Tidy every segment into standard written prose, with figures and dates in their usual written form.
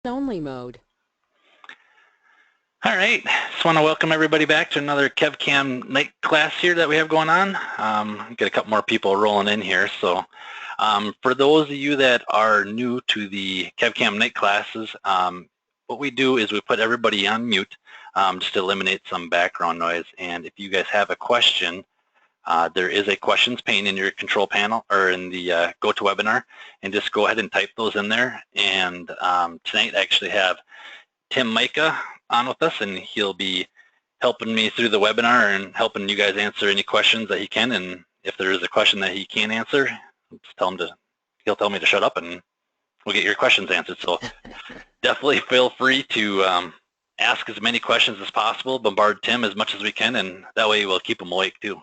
Only mode. All right, just want to welcome everybody back to another KevCAM night class here that we have going on. Get a couple more people rolling in here. So for those of you that are new to the KevCAM night classes, what we do is we put everybody on mute just to eliminate some background noise. And if you guys have a question, there is a questions pane in your control panel or in the GoToWebinar, and just go ahead and type those in there. And tonight I actually have Tim Micah on with us, and he'll be helping me through the webinar and helping you guys answer any questions that he can. And if there is a question that he can't answer, just he'll tell me to shut up and we'll get your questions answered. So definitely feel free to ask as many questions as possible, bombard Tim as much as we can, and that way we'll keep him awake too.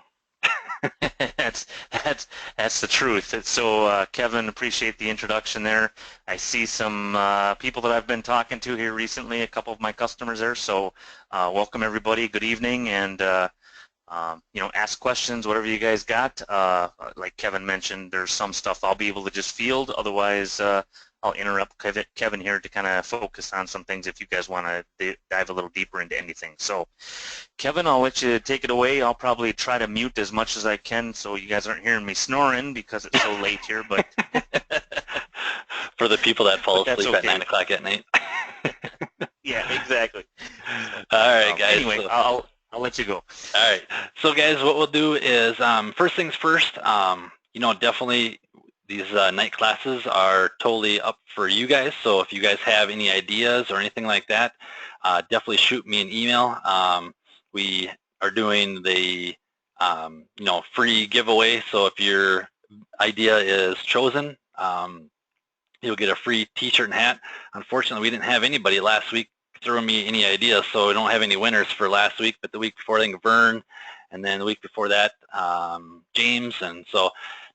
That's the truth. So Kevin, appreciate the introduction there. I see some people that I've been talking to here recently, a couple of my customers there. So welcome everybody. Good evening, and ask questions, whatever you guys got. Like Kevin mentioned, there's some stuff I'll be able to just field. Otherwise, I'll interrupt Kevin here to kind of focus on some things if you guys want to dive a little deeper into anything. So, Kevin, I'll let you take it away. I'll probably try to mute as much as I can so you guys aren't hearing me snoring because it's so late here. But for the people that fall asleep at 9 o'clock at night. Yeah, exactly. All right, guys. Anyway, so I'll let you go. All right. So, guys, what we'll do is first things first. Definitely. These night classes are totally up for you guys, so if you guys have any ideas or anything like that, definitely shoot me an email. We are doing the free giveaway, so if your idea is chosen, you'll get a free t-shirt and hat. Unfortunately, we didn't have anybody last week throwing me any ideas, so we don't have any winners for last week, but the week before, I think Vern, and then the week before that, James, and so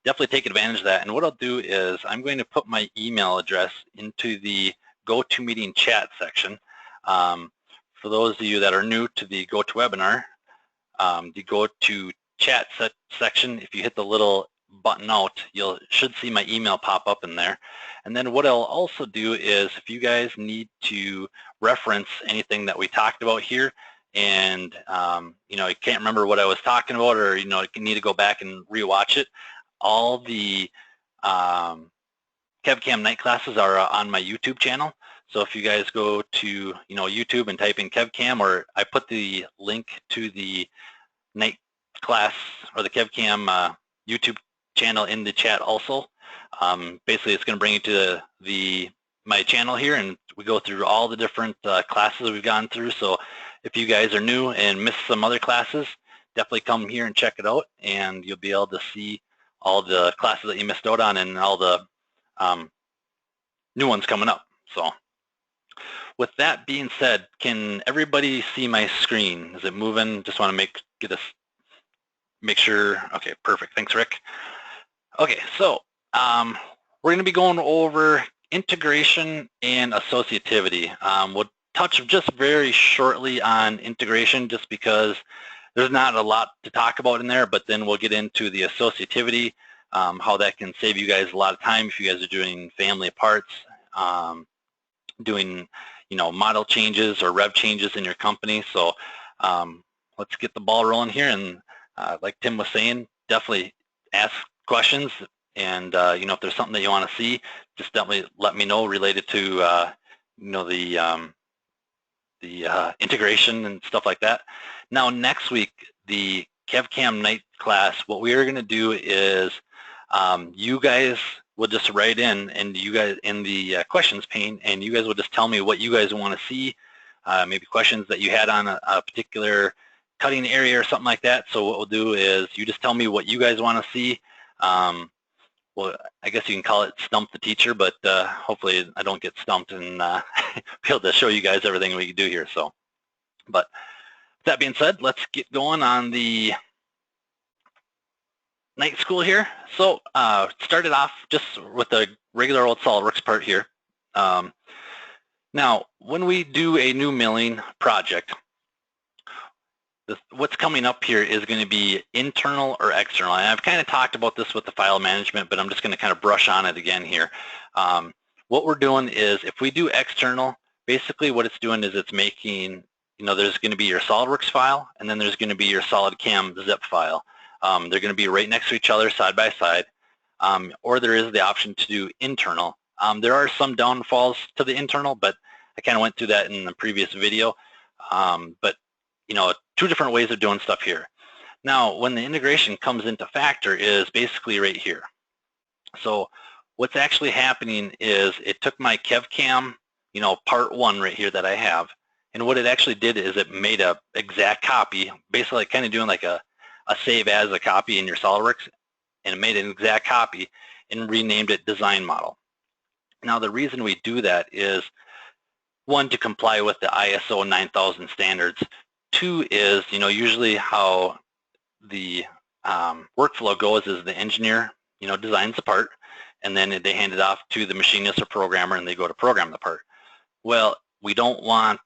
definitely take advantage of that. And what I'll do is I'm going to put my email address into the GoToMeeting chat section. For those of you that are new to the GoToWebinar, the GoToChat section, if you hit the little button out, you should see my email pop up in there. And then what I'll also do is if you guys need to reference anything that we talked about here, and you can't remember what I was talking about, or you need to go back and rewatch it, all the KevCAM night classes are on my YouTube channel. So if you guys go to YouTube and type in KevCAM, or I put the link to the night class or the KevCAM YouTube channel in the chat also. Basically, it's going to bring you to my channel here, and we go through all the different classes that we've gone through. So if you guys are new and missed some other classes, definitely come here and check it out, and you'll be able to see all the classes that you missed out on and all the new ones coming up. So with that being said, can everybody see my screen? Is it moving? Just want to make sure. Okay, perfect. Thanks, Rick. Okay, so we're going to be going over integration and associativity. We'll touch just very shortly on integration just because there's not a lot to talk about in there, but then we'll get into the associativity, how that can save you guys a lot of time if you guys are doing family parts, doing model changes or rev changes in your company. So let's get the ball rolling here, and like Tim was saying, definitely ask questions, and if there's something that you want to see, just definitely let me know related to the integration and stuff like that. Now next week, the KevCAM night class, what we are going to do is you guys will just write in, and you guys in the questions pane, and you guys will just tell me what you guys want to see, maybe questions that you had on a particular cutting area or something like that. So what we'll do is you just tell me what you guys want to see. Well, I guess you can call it stump the teacher, but hopefully I don't get stumped and be able to show you guys everything we can do here. So, but that being said, let's get going on the night school here. So started off just with the regular old SolidWorks part here. Now, when we do a new milling project, what's coming up here is going to be internal or external. And I've kind of talked about this with the file management, but I'm just going to kind of brush on it again here. what we're doing is if we do external, basically what it's doing is it's making, there's going to be your SolidWorks file, and then there's going to be your SolidCAM zip file. They're going to be right next to each other side by side, or there is the option to do internal. There are some downfalls to the internal, but I kind of went through that in the previous video. But two different ways of doing stuff here. Now, when the integration comes into factor is basically right here. So what's actually happening is it took my KevCAM, part 1 right here that I have, and what it actually did is it made a exact copy, basically kind of doing like a save as a copy in your SolidWorks, and it made an exact copy and renamed it design model. Now, the reason we do that is, 1, to comply with the ISO 9000 standards. 2 is, usually how the workflow goes is the engineer, designs the part, and then they hand it off to the machinist or programmer, and they go to program the part. Well, we don't want,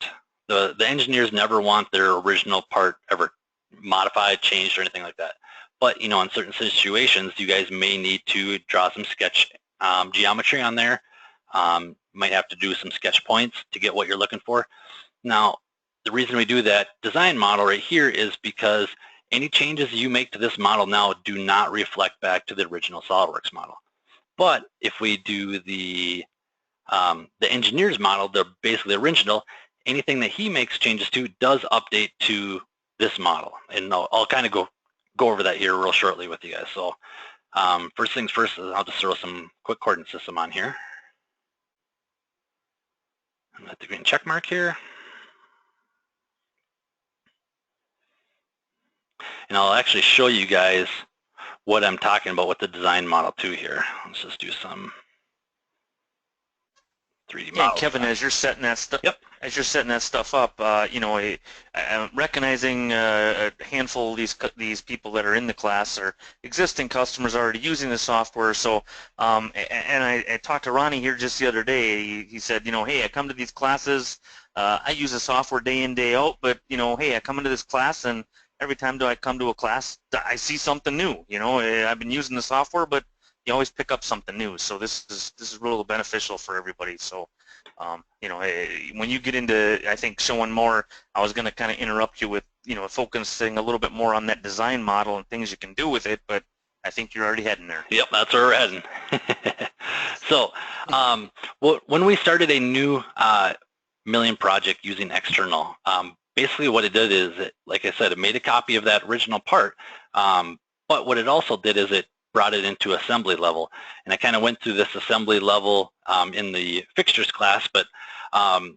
the engineers never want their original part ever modified, changed, or anything like that. But, in certain situations, you guys may need to draw some sketch geometry on there. Might have to do some sketch points to get what you're looking for. Now, the reason we do that design model right here is because any changes you make to this model now do not reflect back to the original SolidWorks model. But if we do the engineer's model, the basically original, anything that he makes changes to does update to this model. And I'll kind of go over that here real shortly with you guys. So first things first, I'll just throw some quick coordinate system on here. I'm at the green check mark here. And I'll actually show you guys what I'm talking about with the design model too here. Let's just do some 3D model. Kevin, as you're setting that stuff, as you're setting that stuff up, recognizing a handful of these people that are in the class are existing customers already using the software. So, and I talked to Ronnie here just the other day. He said, hey, I come to these classes, I use the software day in, day out, but hey, I come into this class and every time I come to a class, I see something new. I've been using the software, but you always pick up something new. So this is really beneficial for everybody. So, when you get into, I think, showing more, I was going to kind of interrupt you with, focusing a little bit more on that design model and things you can do with it, but I think you're already heading there. Yep, that's where we're heading. So, when we started a new milling project using external, basically what it did is, like I said, it made a copy of that original part, but what it also did is it brought it into assembly level. And I kind of went through this assembly level in the fixtures class, but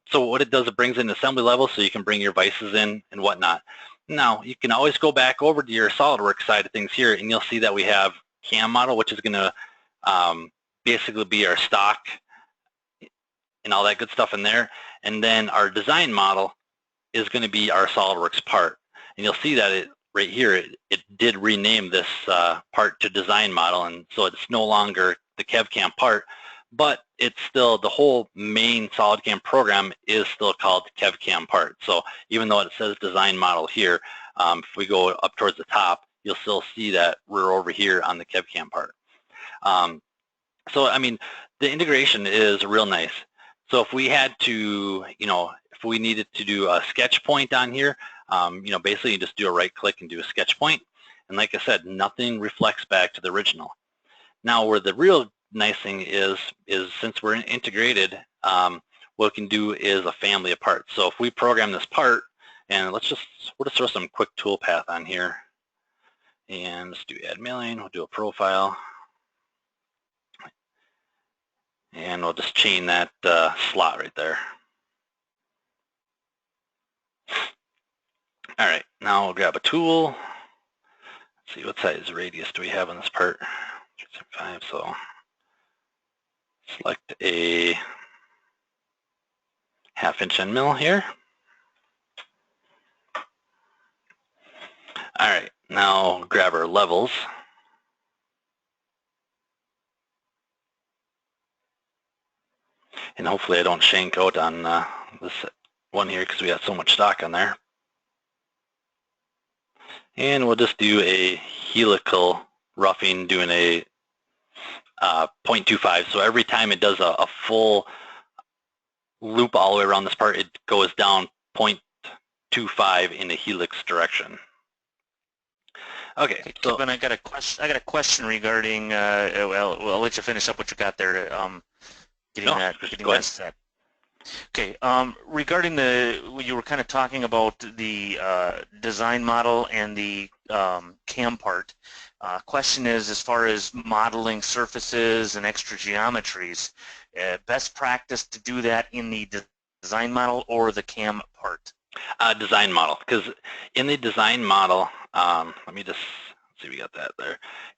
so what it does, it brings in assembly level so you can bring your vices in and whatnot. Now, you can always go back over to your SolidWorks side of things here, and you'll see that we have CAM model, which is going to basically be our stock and all that good stuff in there. And then our design model is going to be our SolidWorks part. And you'll see that right here, it did rename this part to design model, and so it's no longer the KevCAM part, but it's still, the whole main SolidCAM program is still called KevCAM part. So even though it says design model here, if we go up towards the top, you'll still see that we're over here on the KevCAM part. So I mean, the integration is real nice. So if we had to, if we needed to do a sketch point on here, basically you just do a right click and do a sketch point. And like I said, nothing reflects back to the original. Now where the real nice thing is since we're integrated, what we can do is a family of parts. So if we program this part, and we'll just throw some quick toolpath on here, and let's do add milling, we'll do a profile, and we'll just chain that slot right there. All right, now we'll grab a tool. Let's see, what size radius do we have on this part? 5, so select a 1/2 inch end mill here. All right, now grab our levels. And hopefully I don't shank out on this one here because we got so much stock on there. And we'll just do a helical roughing, doing a 0.25. So every time it does a full loop all the way around this part, it goes down 0.25 in the helix direction. Okay, so Kevin, I got a question regarding. Well, I'll let you finish up what you got there. Getting that set. Okay. Regarding you were kind of talking about the design model and the CAM part. Question is, as far as modeling surfaces and extra geometries, best practice to do that in the design model or the CAM part? Design model, because in the design model, let me just see, we got that there.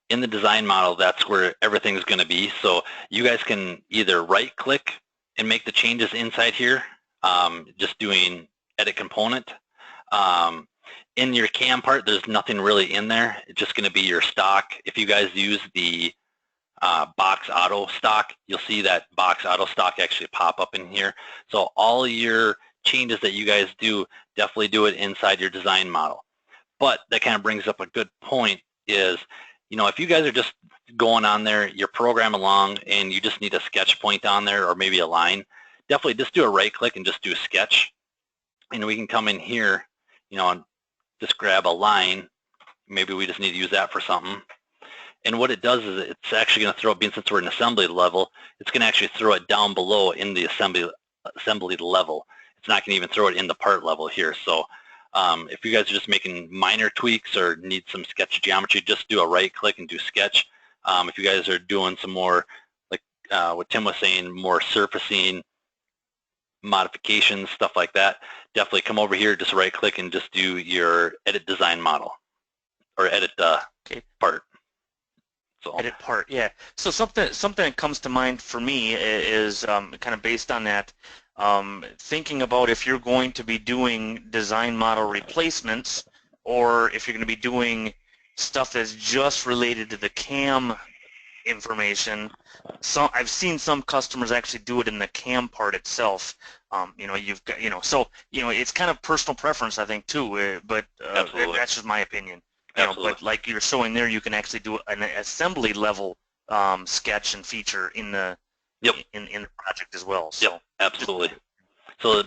In the design model, that's where everything's going to be. So you guys can either right-click and make the changes inside here, just doing edit component. In your CAM part, there's nothing really in there. It's just going to be your stock. If you guys use the box auto stock, you'll see that box auto stock actually pop up in here. So all your changes that you guys do, definitely do it inside your design model. But that kind of brings up a good point is, you know, if you guys are just going on there, your program along, and you just need a sketch point on there or maybe a line, definitely just do a right click and just do a sketch. And we can come in here, you know, and just grab a line. Maybe we just need to use that for something. And what it does is it's actually going to throw it, being since we're in assembly level, it's going to actually throw it down below in the assembly level. It's not going to even throw it in the part level here. So if you guys are just making minor tweaks or need some sketch geometry, just do a right click and do sketch. If you guys are doing some more, like what Tim was saying, more surfacing, modifications, stuff like that, definitely come over here, just right click and just do your edit design model or edit part. So. Edit part, yeah. So something that comes to mind for me is kind of based on that, thinking about if you're going to be doing design model replacements or if you're going to be doing stuff that's just related to the CAM information. So I've seen some customers actually do it in the CAM part itself. You know, you've got, you know, so, you know, it's kind of personal preference, I think, too, but that's just my opinion. You know, but like you're showing there, you can actually do an assembly level sketch and feature in the in the project as well. So yep, absolutely. So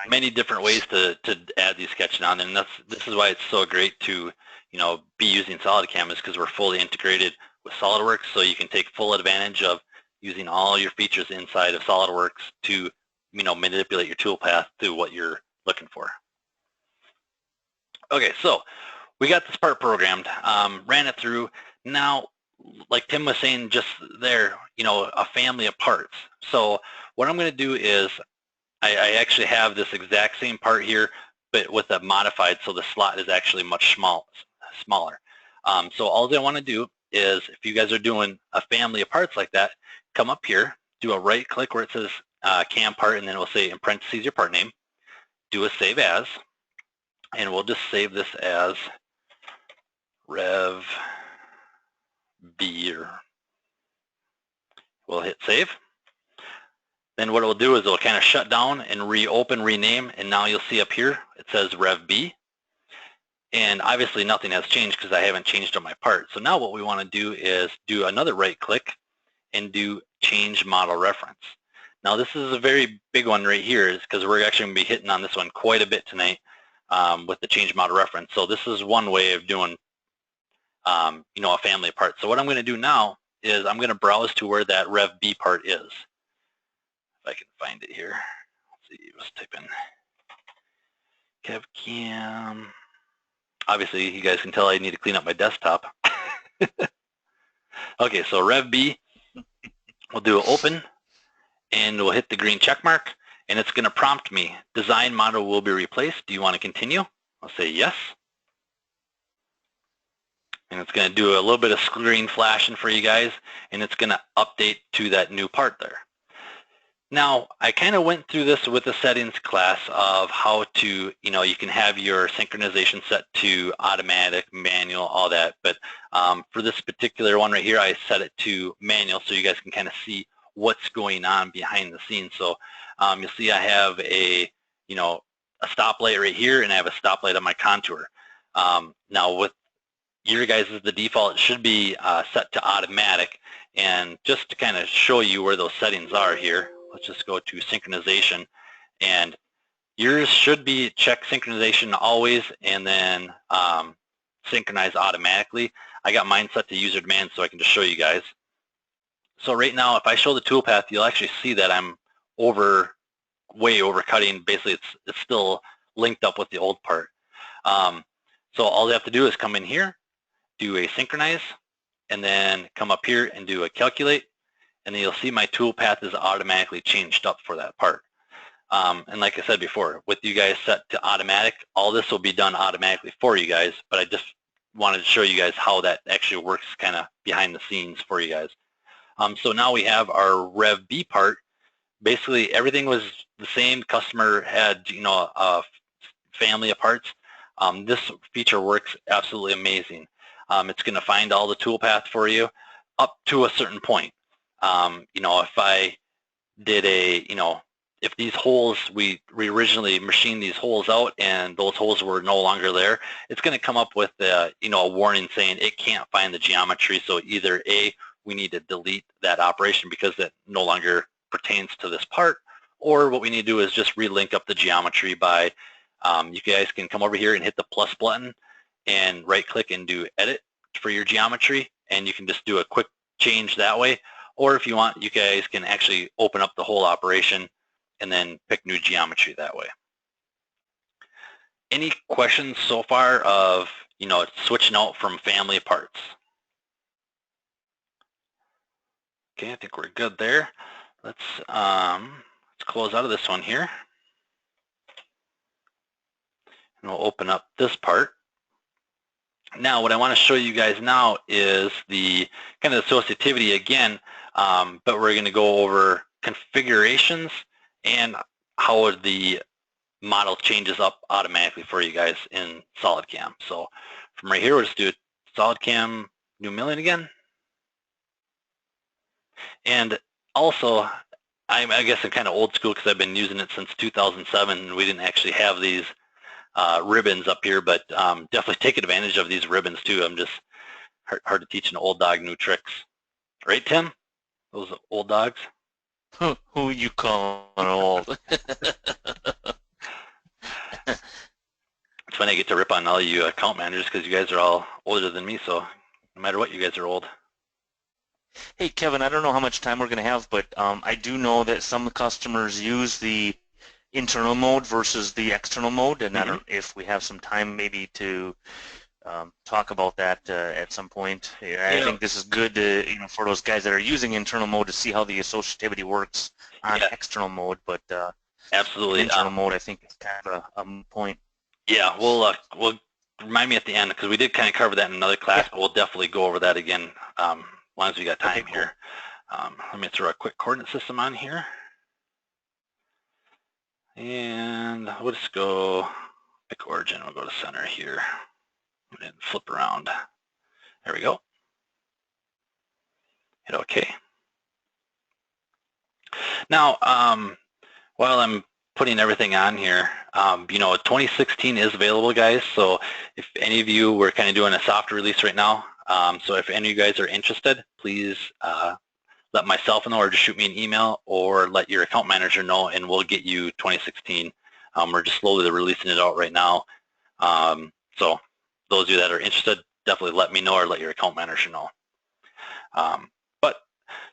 many different ways to add these sketches on, and this is why it's so great to, you know, be using SolidCAM, is because we're fully integrated with SolidWorks, so you can take full advantage of using all your features inside of SolidWorks to, you know, manipulate your toolpath to what you're looking for. Okay, so we got this part programmed, ran it through. Now, like Tim was saying just there, you know, a family of parts. So what I'm going to do is I actually have this exact same part here, but with a modified, so the slot is actually much smaller. So all I want to do is, if you guys are doing a family of parts like that, come up here, do a right click where it says CAM part, and then we'll say in parentheses your part name, do a save as, and we'll just save this as Rev B, or we'll hit save. Then what it will do is it'll kind of shut down and reopen, rename, and now you'll see up here it says Rev B. And obviously nothing has changed because I haven't changed on my part. So now what we want to do is do another right click and do change model reference. Now this is a very big one right here, is because we're actually going to be hitting on this one quite a bit tonight with the change model reference. So this is one way of doing you know, a family of parts. So what I'm going to do now is I'm going to browse to where that Rev B part is. If I can find it here. Let's see, let's type in KevCAM. Obviously, you guys can tell I need to clean up my desktop. Okay, so Rev B, we'll do open, and we'll hit the green check mark, and it's going to prompt me, design model will be replaced. Do you want to continue? I'll say yes. And it's going to do a little bit of screen flashing for you guys, and it's going to update to that new part there. Now, I kind of went through this with the settings class of how to, you know, you can have your synchronization set to automatic, manual, all that. But for this particular one right here, I set it to manual so you guys can kind of see what's going on behind the scenes. So you'll see I have a, you know, a stoplight right here, and I have a stoplight on my contour. Now with your guys' the default, it should be set to automatic. And just to kind of show you where those settings are here, let's just go to synchronization. And yours should be check synchronization always and then synchronize automatically. I got mine set to user demand so I can just show you guys. So right now, if I show the toolpath, you'll actually see that I'm way overcutting. Basically, it's still linked up with the old part. So all they have to do is come in here, do a synchronize, and then come up here and do a calculate, and then you'll see my toolpath is automatically changed up for that part. And like I said before, with you guys set to automatic, all this will be done automatically for you guys, but I just wanted to show you guys how that actually works kind of behind the scenes for you guys. So now we have our Rev B part. Basically, everything was the same. Customer had, a family of parts. This feature works absolutely amazing. It's going to find all the toolpath for you up to a certain point. If I did if these holes, we originally machined these holes out and those holes were no longer there, it's going to come up with a warning saying it can't find the geometry. So either A, we need to delete that operation because it no longer pertains to this part, or what we need to do is just relink up the geometry by, you guys can come over here and hit the plus button and right click and do edit for your geometry, and you can just do a quick change that way. Or if you want, you guys can actually open up the whole operation and then pick new geometry that way. Any questions so far of, switching out from family parts? Okay, I think we're good there. Let's close out of this one here. And we'll open up this part. Now, what I want to show you guys now is the kind of associativity again, but we're going to go over configurations and how the model changes up automatically for you guys in SolidCAM. So from right here, we'll just do SolidCAM new million again. And also, I guess I'm kind of old school because I've been using it since 2007, and we didn't actually have these ribbons up here, but definitely take advantage of these ribbons too. I'm just hard to teach an old dog new tricks. Right, Tim? Those old dogs? Who you calling old? It's when I get to rip on all you account managers because you guys are all older than me, so no matter what, you guys are old. Hey, Kevin, I don't know how much time we're going to have, but I do know that some customers use the internal mode versus the external mode, and I don't know if we have some time maybe to talk about that at some point. I think this is good for those guys that are using internal mode to see how the associativity works on external mode, but absolutely internal mode I think is kind of a point. Yeah, we'll remind me at the end because we did kind of cover that in another class, but we'll definitely go over that again as long as we got time here. Let me throw a quick coordinate system on here. And we'll just go pick origin. We'll go to center here and flip around. There we go. Hit OK. Now, while I'm putting everything on here, 2016 is available, guys. So if any of you, we're kind of doing a soft release right now. So if any of you guys are interested, please let myself know or just shoot me an email or let your account manager know and we'll get you 2016. We're just slowly releasing it out right now. So those of you that are interested, definitely let me know or let your account manager know.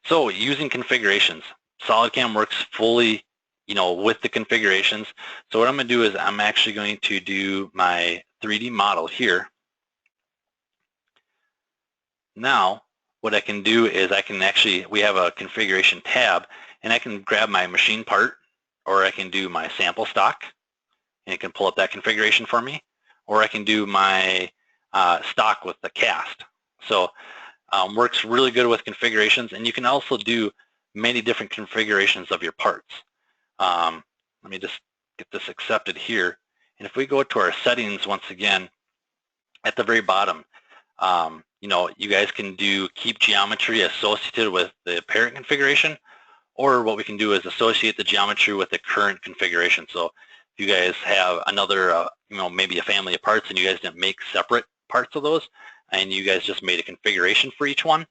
So using configurations, SolidCAM works fully, with the configurations. So what I'm going to do is I'm actually going to do my 3D model here. Now, what I can do is we have a configuration tab, and I can grab my machine part, or I can do my sample stock, and it can pull up that configuration for me, or I can do my stock with the cast. So works really good with configurations, and you can also do many different configurations of your parts. Let me just get this accepted here, and if we go to our settings once again, at the very bottom, you guys can do keep geometry associated with the parent configuration, or what we can do is associate the geometry with the current configuration. So if you guys have another, maybe a family of parts and you guys didn't make separate parts of those, and you guys just made a configuration for each one,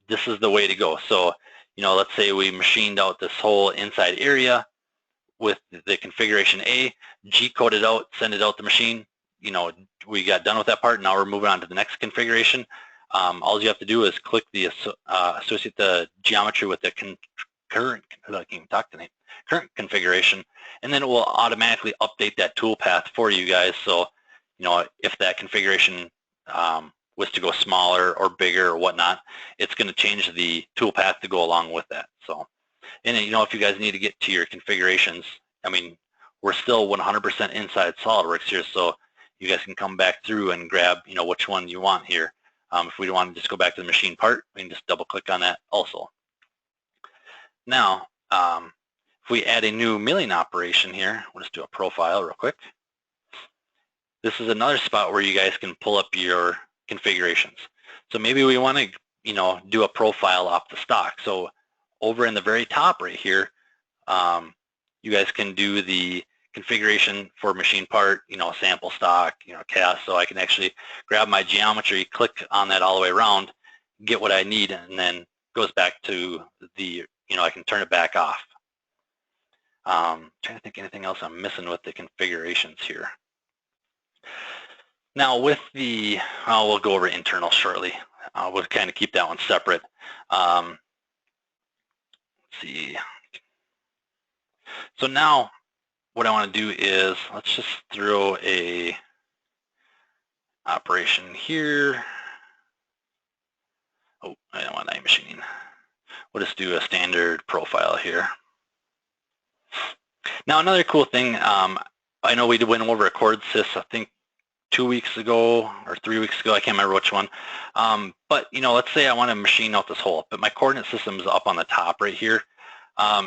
this is the way to go. So, let's say we machined out this whole inside area with the configuration A, G-code it out, send it out the machine. We got done with that part. Now we're moving on to the next configuration. All you have to do is click the associate the geometry with the current configuration, and then it will automatically update that toolpath for you guys. So, if that configuration was to go smaller or bigger or whatnot, it's going to change the toolpath to go along with that. So, and if you guys need to get to your configurations, I mean, we're still 100% inside SolidWorks here, so you guys can come back through and grab, which one you want here. If we want to just go back to the machine part, we can just double click on that also. Now, if we add a new milling operation here, we'll just do a profile real quick. This is another spot where you guys can pull up your configurations. So maybe we want to, do a profile off the stock. So over in the very top right here, you guys can do the configuration for machine part, sample stock, cast. So I can actually grab my geometry, click on that all the way around, get what I need, and then goes back to the, I can turn it back off. Trying to think anything else I'm missing with the configurations here. Now with the, we'll go over internal shortly. We'll kind of keep that one separate. Let's see. So now what I want to do is, let's just throw a operation here. Oh, I don't want machining. We'll just do a standard profile here. Now another cool thing, I know we went over a chord sys, I think 2 weeks ago or 3 weeks ago, I can't remember which one. But let's say I want to machine out this hole, but my coordinate system is up on the top right here.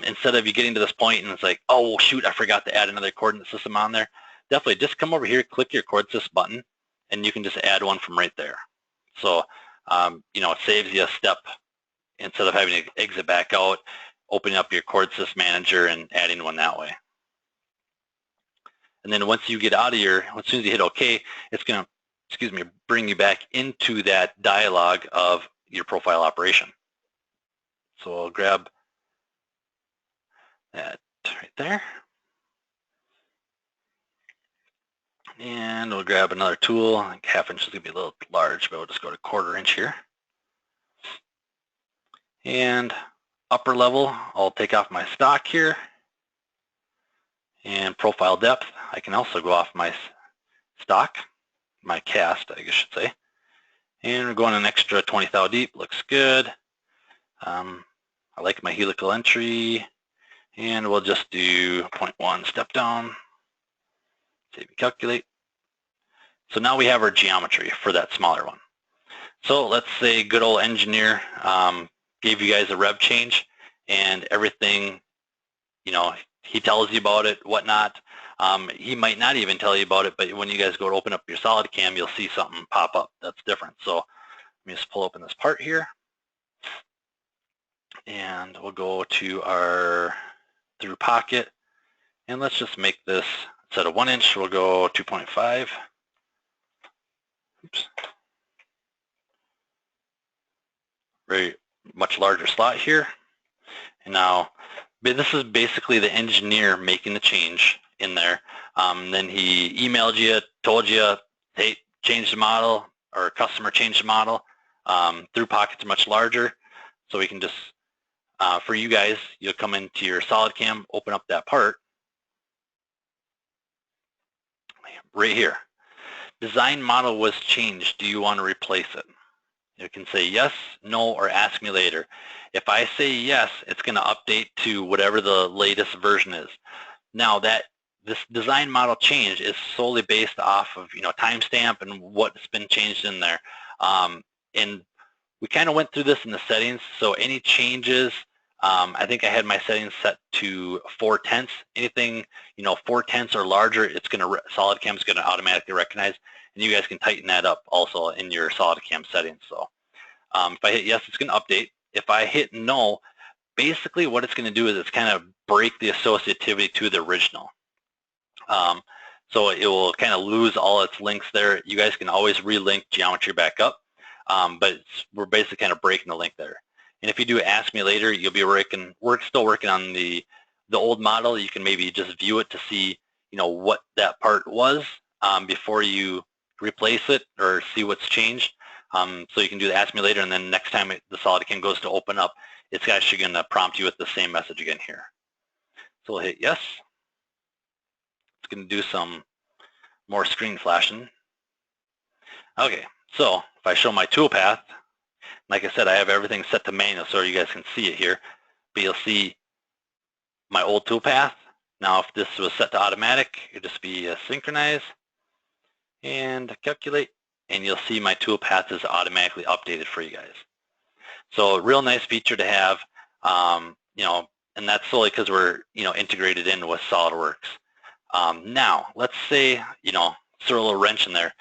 Instead of you getting to this point and it's like, oh shoot, I forgot to add another coordinate system on there, definitely just come over here, click your chord sys button, and you can just add one from right there. So it saves you a step instead of having to exit back out, opening up your chord sys manager and adding one that way. And then once you get out of your, as soon as you hit OK, it's going to, bring you back into that dialog of your profile operation. So I'll grab that right there. And we'll grab another tool. I think ½ inch is going to be a little large, but we'll just go to 1/4 inch here. And upper level, I'll take off my stock here. And profile depth, I can also go off my stock, my cast, I guess I should say. And we're going an extra 20 thou deep, looks good. I like my helical entry, and we'll just do 0.1 step down. Save and calculate. So now we have our geometry for that smaller one. So let's say good old engineer gave you guys a rev change, and everything, he tells you about it, whatnot. He might not even tell you about it, but when you guys go to open up your SolidCAM, you'll see something pop up that's different. So let me just pull open this part here. And we'll go to our through pocket. And let's just make this, instead of 1 inch, we'll go 2.5. Oops. Very much larger slot here. And now, this is basically the engineer making the change in there. Then he emailed you, told you, hey, change the model, or customer changed the model. Through pockets are much larger, so we can just, for you guys, you'll come into your SolidCAM, open up that part. Right here. Design model was changed. Do you want to replace it? You can say yes, no, or ask me later. If I say yes, it's going to update to whatever the latest version is. Now this design model change is solely based off of timestamp and what's been changed in there. And we kind of went through this in the settings. So any changes, I think I had my settings set to 4/10. Anything 4/10 or larger, it's going to SolidCAM is going to automatically recognize, and you guys can tighten that up also in your SolidCAM settings. So if I hit yes, it's going to update. If I hit no, basically what it's going to do is it's kind of break the associativity to the original. So it will kind of lose all its links there. You guys can always relink geometry back up, but we're basically kind of breaking the link there. And if you do ask me later, you'll be still working on the old model. You can maybe just view it to see, what that part was before you replace it or see what's changed. So you can do the ask me later, and then next time the SolidCAM goes to open up, it's actually going to prompt you with the same message again here. So we'll hit yes. It's going to do some more screen flashing. Okay, so if I show my toolpath, like I said, I have everything set to manual so you guys can see it here, but you'll see my old toolpath. Now if this was set to automatic, it'd just be synchronize and calculate, and you'll see my toolpath is automatically updated for you guys. So a real nice feature to have, and that's solely because we're, integrated in with SolidWorks. Now, let's say, throw a little wrench in there.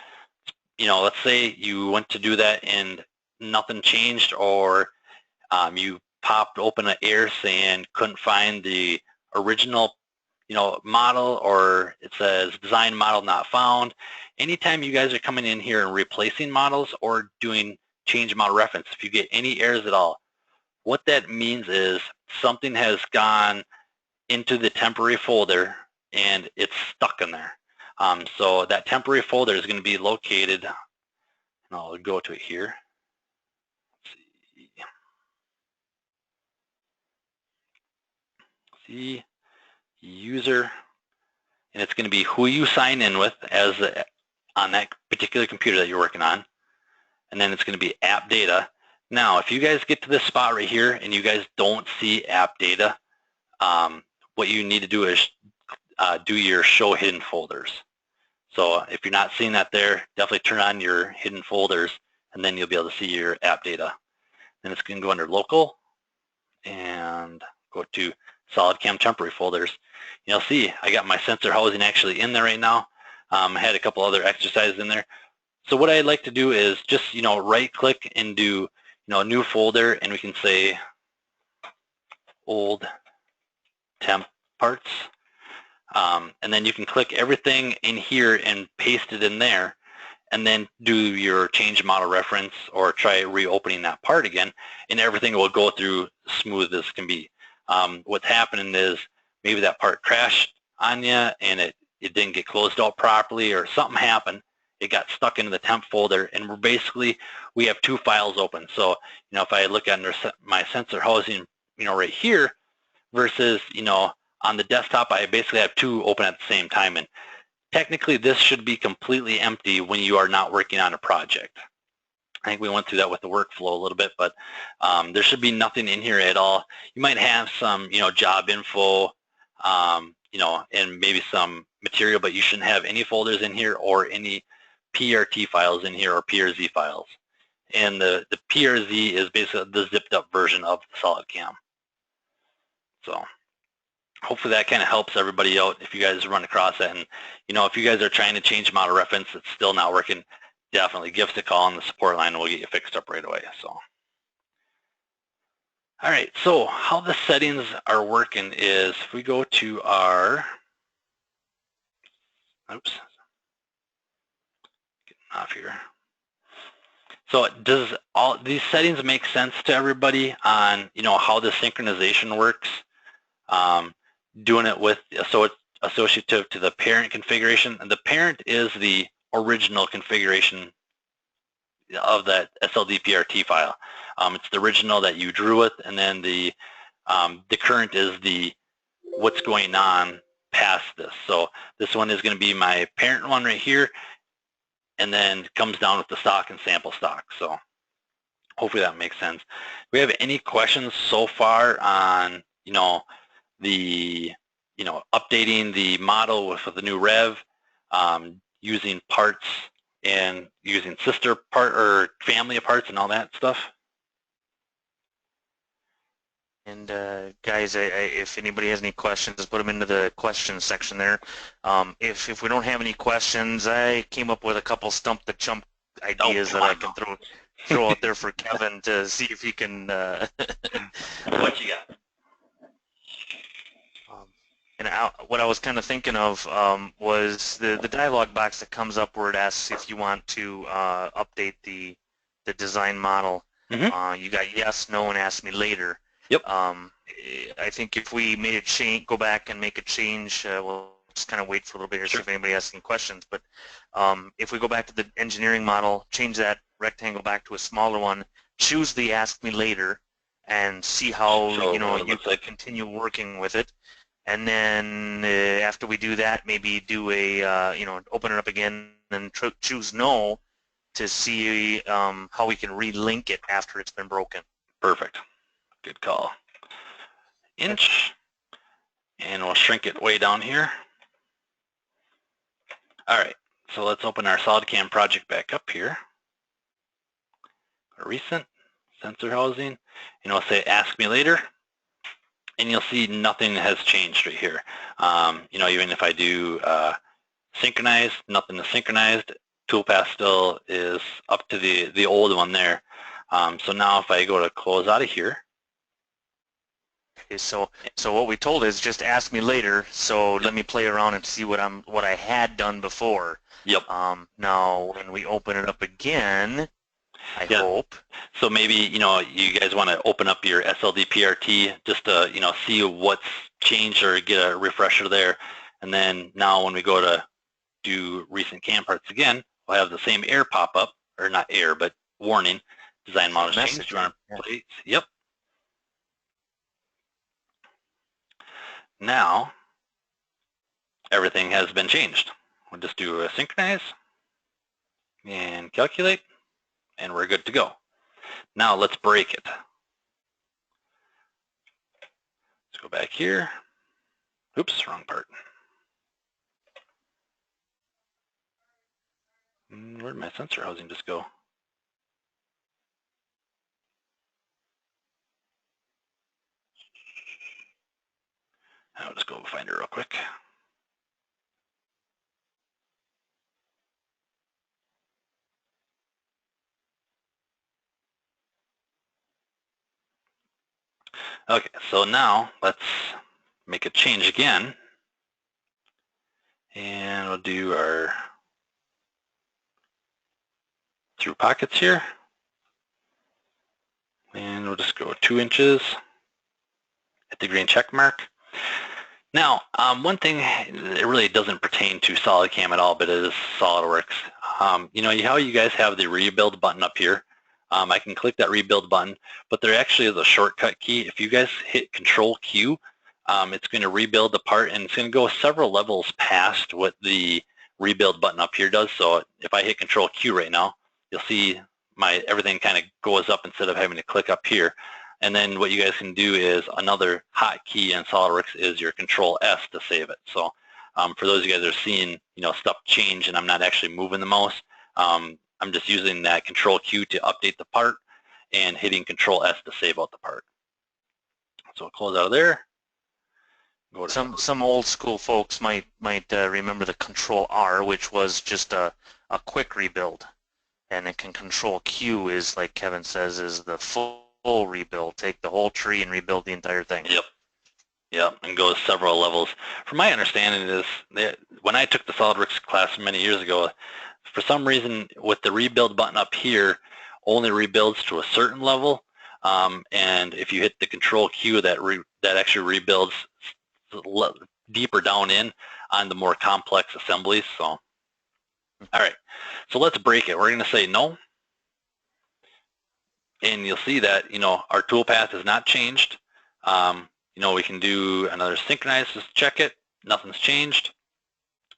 Let's say you went to do that and nothing changed, or you popped open an error saying couldn't find the original, model, or it says design model not found. Anytime you guys are coming in here and replacing models or doing change model reference, if you get any errors at all, what that means is something has gone into the temporary folder and it's stuck in there. So that temporary folder is going to be located, and I'll go to it here. Let's see, user, and it's going to be who you sign in with on that particular computer that you're working on, and then it's going to be app data. Now, if you guys get to this spot right here and you guys don't see app data, what you need to do is do your show hidden folders. So if you're not seeing that there, definitely turn on your hidden folders, and then you'll be able to see your app data. Then it's going to go under local and go to SolidCAM temporary folders. You'll see I got my sensor housing actually in there right now. I had a couple other exercises in there. So what I'd like to do is just, right click and do, a new folder, and we can say old temp parts. And then you can click everything in here and paste it in there, and then do your change model reference or try reopening that part again, and everything will go through smooth as can be. What's happening is maybe that part crashed on you and it didn't get closed out properly, or something happened. It got stuck into the temp folder, and we have two files open. So, if I look under my sensor housing, right here, versus, on the desktop, I basically have two open at the same time. And technically, this should be completely empty when you are not working on a project. I think we went through that with the workflow a little bit, but there should be nothing in here at all. You might have some, job info, and maybe some material, but you shouldn't have any folders in here or any PRT files in here or PRZ files. And the PRZ is basically the zipped up version of the SolidCAM. So hopefully that kind of helps everybody out if you guys run across that. And, if you guys are trying to change model reference, it's still not working, definitely give us a call on the support line and we'll get you fixed up right away. So, all right, so how the settings are working is if we go to our, oops, getting off here. So does all these settings make sense to everybody on, how the synchronization works? Doing it with associative to the parent configuration, and the parent is the original configuration of that SLDPRT file. It's the original that you drew with, and then the current is what's going on past this. So this one is going to be my parent one right here, and then it comes down with the stock and sample stock. So hopefully that makes sense. Do we have any questions so far on, the, updating the model with the new rev, using parts and using sister part or family of parts and all that stuff? And guys, if anybody has any questions, put them into the questions section there. If we don't have any questions, I came up with a couple stump the chump ideas that I can throw out there for Kevin to see if he can. What you got? And what I was kind of thinking of was the dialog box that comes up where it asks if you want to update the design model. Mm-hmm. You got yes, no, and ask me later. Yep. I think if we made a change, go back and make a change, we'll just kind of wait for a little bit here, Sure. see if anybody has any questions. But if we go back to the engineering model, change that rectangle back to a smaller one, choose the ask me later, and see how So you what it you looks like. continue working with it. And then after we do that, maybe do a open it up again and choose no to see how we can relink it after it's been broken. Perfect. Good call. Inch, and we'll shrink it way down here. All right, so let's open our SolidCAM project back up here. Recent, sensor housing, and we'll say ask me later, and you'll see nothing has changed right here. Even if I do synchronize, nothing is synchronized. Toolpath still is up to the old one there. So now if I go to close out of here. Okay, so what we told is just ask me later. So Yep. let me play around and see what I had done before. Yep. Now when we open it up again, I Yeah. hope. So maybe you guys want to open up your SLD-PRT just to see what's changed or get a refresher there, and then now when we go to do recent CAM parts again, we'll have the same error pop up, or not error, but warning, design model changed. You want to play? Yep. Now everything has been changed. We'll just do a synchronize and calculate, and we're good to go. Now let's break it. Let's go back here. Oops, wrong part. Where did my sensor housing just go? I'll just go find it real quick. Okay, so now let's make a change again. And we'll do our through pockets here. And we'll just go 2 inches. Hit the green check mark. Now, one thing, it really doesn't pertain to SolidCAM at all, but it is SolidWorks. How you guys have the rebuild button up here. I can click that rebuild button, but there actually is a shortcut key. If you guys hit Control Q, it's going to rebuild the part, and it's going to go several levels past what the rebuild button up here does. So if I hit Control Q right now, you'll see everything kind of goes up instead of having to click up here. And then what you guys can do is another hotkey in SolidWorks is your Control S to save it. So for those of you guys that are seeing stuff change and I'm not actually moving the mouse, I'm just using that Control Q to update the part and hitting Control S to save out the part. So we'll close out of there. Go to some old school folks might remember the Control R, which was just a quick rebuild, and it can Control Q is, like Kevin says, is the full rebuild. Take the whole tree and rebuild the entire thing. Yep, and goes several levels. From my understanding is when I took the SolidWorks class many years ago, for some reason with the rebuild button up here, only rebuilds to a certain level, and if you hit the Control Q, that actually rebuilds deeper down in on the more complex assemblies. So, all right, so let's break it. We're going to say no. And you'll see that, our toolpath has not changed. We can do another synchronize, just check it. Nothing's changed.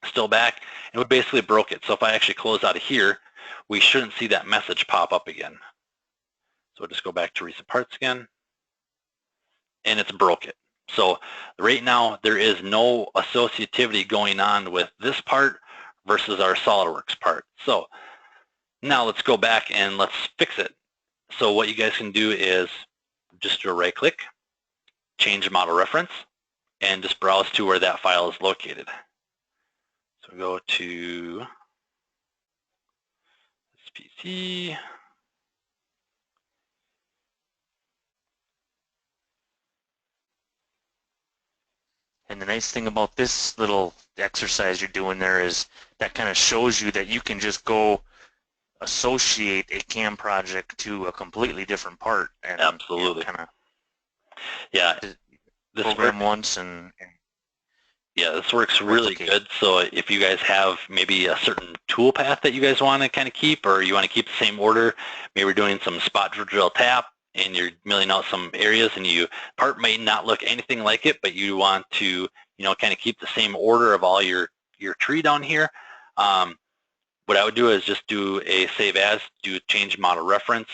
Still back. And we basically broke it. So if I actually close out of here, we shouldn't see that message pop up again. So we'll just go back to recent parts again. And it's broke it. So right now, there is no associativity going on with this part versus our SolidWorks part. So now let's go back and let's fix it. So what you guys can do is just do a right click, change model reference, and just browse to where that file is located. So go to SPC. And the nice thing about this little exercise you're doing there is that kind of shows you that you can just go associate a CAM project to a completely different part and Absolutely. kind of This program works. once and Yeah, this works really good. So if you guys have maybe a certain tool path that you guys want to kind of keep, or you want to keep the same order, maybe we're doing some spot drill tap and you're milling out some areas and part may not look anything like it, but you want to, kind of keep the same order of all your tree down here. What I would do is just do a save as, do a change model reference,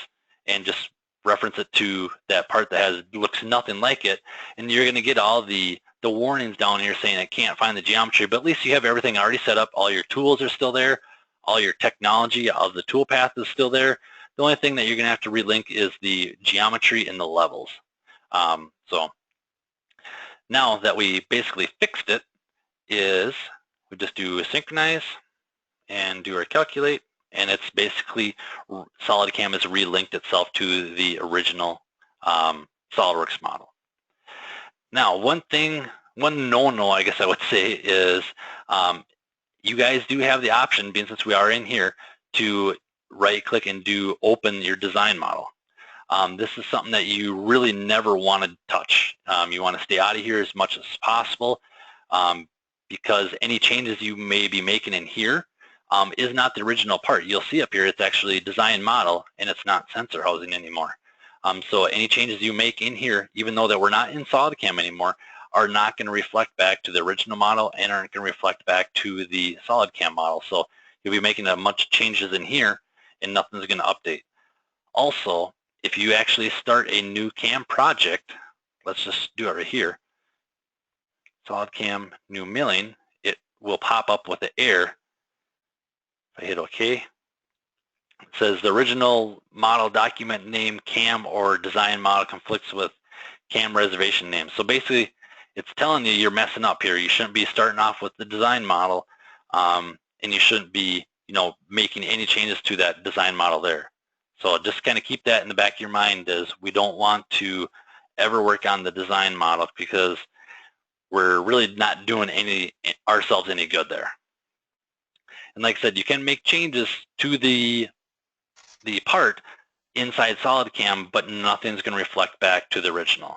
and just reference it to that part that looks nothing like it, and you're going to get all the warnings down here saying I can't find the geometry, but at least you have everything already set up. All your tools are still there. All your technology of the tool path is still there. The only thing that you're going to have to relink is the geometry and the levels. So now that we basically fixed it, is we just do a synchronize and do our calculate, and it's basically SolidCAM has relinked itself to the original SolidWorks model. Now, one no-no, I guess I would say, is you guys do have the option, being since we are in here, to right-click and do open your design model. This is something that you really never want to touch. You want to stay out of here as much as possible because any changes you may be making in here is not the original part. You'll see up here it's actually design model and it's not sensor housing anymore. So any changes you make in here, even though that we're not in SolidCAM anymore, are not going to reflect back to the original model and aren't going to reflect back to the SolidCAM model. So you'll be making a bunch of changes in here and nothing's going to update. Also, if you actually start a new CAM project, let's just do it right here, SolidCAM new milling, it will pop up with the error. If I hit OK, it says the original model document name CAM or design model conflicts with CAM reservation name. So basically, it's telling you you're messing up here. You shouldn't be starting off with the design model, and you shouldn't be, making any changes to that design model there. So just kind of keep that in the back of your mind, as we don't want to ever work on the design model because we're really not doing ourselves any good there. And like I said, you can make changes to the part inside SolidCAM, but nothing's going to reflect back to the original.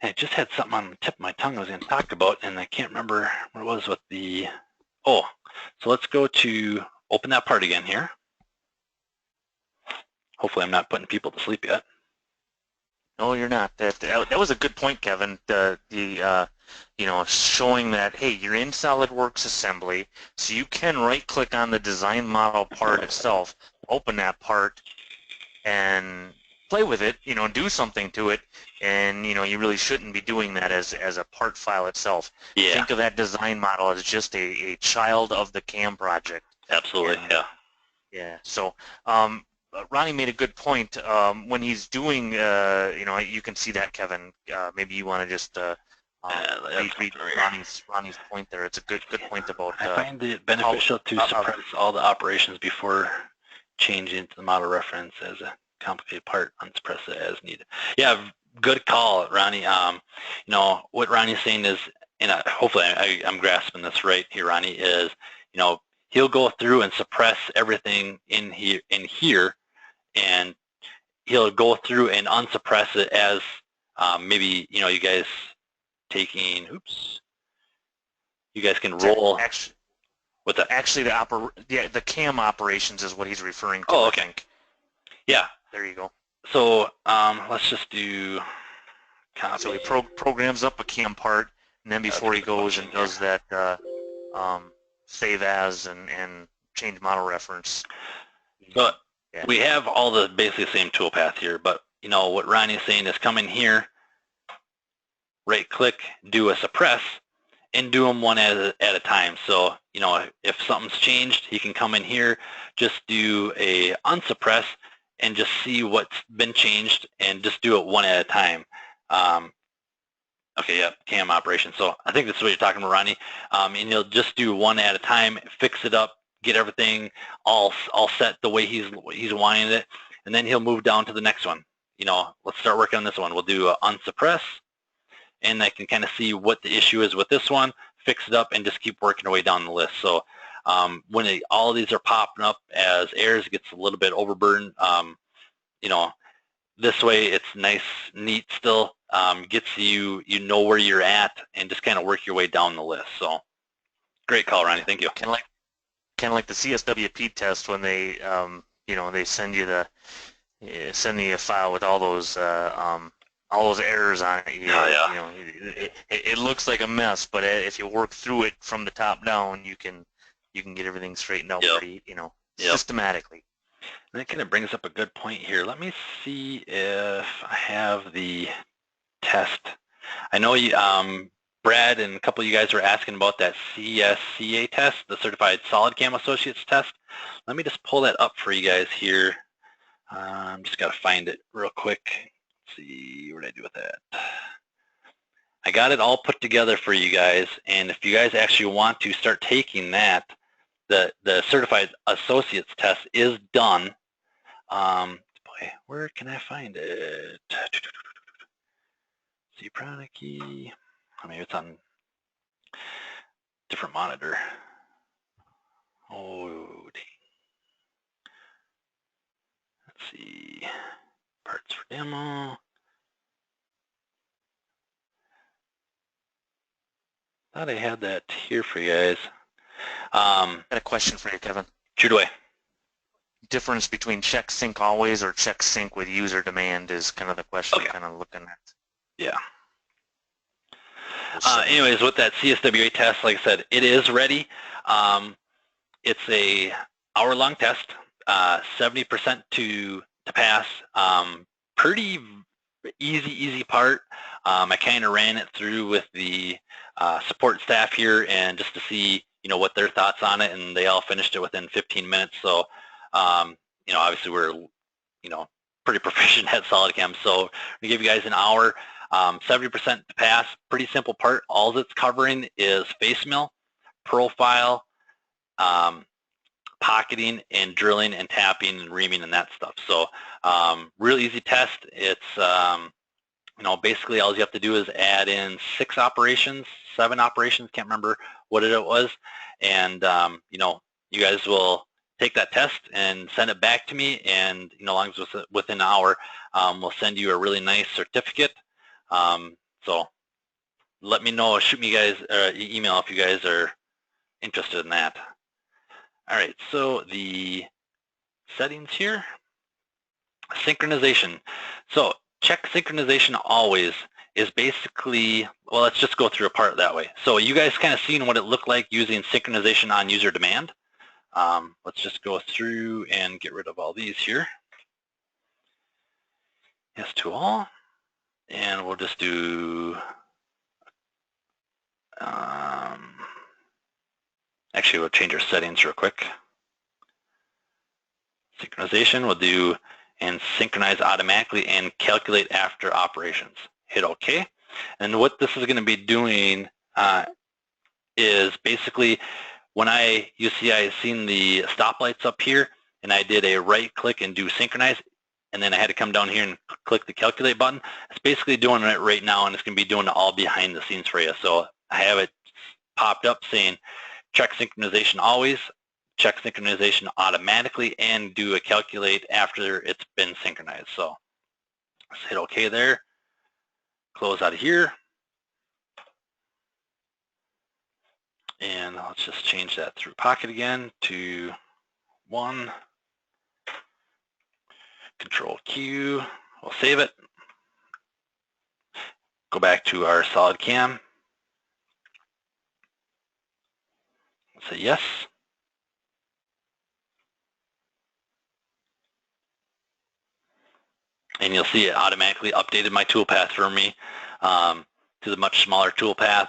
I just had something on the tip of my tongue I was going to talk about, and I can't remember what it was with the, so let's go to open that part again here. Hopefully I'm not putting people to sleep yet. No, you're not. That was a good point, Kevin. Showing that, hey, you're in SolidWorks assembly, so you can right-click on the design model part itself, open that part, and play with it. Do something to it, and you really shouldn't be doing that as a part file itself. Yeah. Think of that design model as just a child of the CAM project. Absolutely. And, yeah. So. Ronnie made a good point. When he's doing, you can see that, Kevin. Maybe you want to just read Ronnie's point there. It's a good point about. I find it beneficial to suppress all the operations before changing to the model reference as a complicated part. Unsuppress it as needed. Yeah, good call, Ronnie. What Ronnie's saying is, and hopefully I'm grasping this right here, Ronnie, is he'll go through and suppress everything in here, and he'll go through and unsuppress it as maybe you guys taking. Oops. You guys can roll. What's that? Actually, the CAM operations is what he's referring to. Oh, okay. I think. Yeah. There you go. So let's just do copy. So he programs up a CAM part, and then before he goes and does that save as and change model reference. But we have all the basically the same toolpath here, but what Ronnie's saying is come in here, right click, do a suppress, and do them one at a time. So if something's changed, he can come in here, just do a unsuppress, and just see what's been changed, and just do it one at a time. Okay, yeah, CAM operation. So I think that's what you're talking about, Ronnie. And you'll just do one at a time, fix it up, get everything all set the way he's wanting it, and then he'll move down to the next one. Let's start working on this one. We'll do a unsuppress, and I can kind of see what the issue is with this one, fix it up, and just keep working our way down the list. So When all of these are popping up as errors, it gets a little bit overburdened. You know, this way it's nice, neat still, gets you know where you're at, and just kind of work your way down the list. So great call, Ronnie. Thank you. Kind of like the CSWP test when they you know, they send you a file with all those errors on it. You know, it looks like a mess, but if you work through it from the top down, you can get everything straightened out pretty, you know, systematically. And that kind of brings up a good point here. Let me see if I have the test. I know you, Brad and a couple of you guys were asking about that CSCA test, the Certified SolidCAM Associates test. Let me just pull that up for you guys here. Just got to find it real quick. Let's see, what did I do with that? I got it all put together for you guys, and if you guys actually want to start taking that, the Certified Associates test is done. Boy, where can I find it? See, product key. Maybe it's on different monitor. Oh, dang. Let's see. Parts for demo. Thought I had that here for you guys. I got a question for you, Kevin. Shoot away. Difference between check sync always or check sync with user demand is kind of the question I'm kind of looking at. Yeah. Anyways, with that CSWA test, like I said, it is ready. It's a hour-long test, 70% to pass. Pretty easy part. I kind of ran it through with the support staff here, and just to see, you know, what their thoughts on it, and they all finished it within 15 minutes. So, you know, obviously we're, you know, pretty proficient at SolidCAM. So we give you guys an hour. 70% to pass, pretty simple part. All it's covering is face mill, profile, pocketing, and drilling and tapping and reaming and that stuff. So real easy test. It's, you know, basically all you have to do is add in 7 operations, can't remember what it was. And, you know, you guys will take that test and send it back to me, and, you know, as long as it's within an hour, we'll send you a really nice certificate. So let me know, shoot me guys email if you guys are interested in that. All right, so the settings here, synchronization. So check synchronization always is basically, well, let's just go through a part that way. So you guys kind of seen what it looked like using synchronization on user demand. Let's just go through and get rid of all these here. Yes to all. And we'll just do, actually we'll change our settings real quick. Synchronization, we'll do and synchronize automatically and calculate after operations. Hit OK. And what this is going to be doing is basically when you see I seen the stoplights up here, and I did a right click and do synchronize, and then I had to come down here and click the calculate button. It's basically doing it right now, and it's going to be doing it all behind the scenes for you. So I have it popped up saying check synchronization always, check synchronization automatically, and do a calculate after it's been synchronized. So let's hit OK there. Close out of here. And let's just change that through pocket again to 1. Control Q, we'll save it. Go back to our SolidCAM. Say yes. And you'll see it automatically updated my toolpath for me to the much smaller toolpath.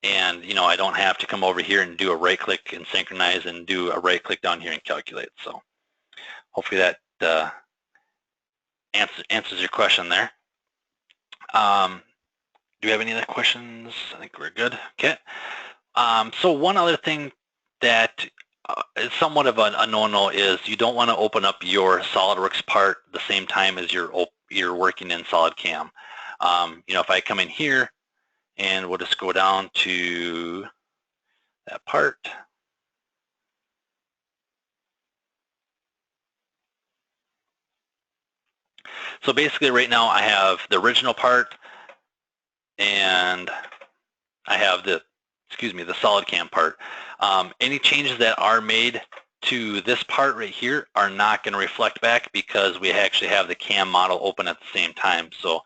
And, you know, I don't have to come over here and do a right click and synchronize and do a right click down here and calculate. So hopefully that answers your question there. Do we have any other questions? I think we're good. Okay. So one other thing that is somewhat of a no-no is you don't want to open up your SolidWorks part the same time as you're working in SolidCAM. You know, if I come in here and we'll just go down to that part, So basically right now I have the original part and I have the SolidCAM part. Any changes that are made to this part right here are not going to reflect back because we actually have the CAM model open at the same time. So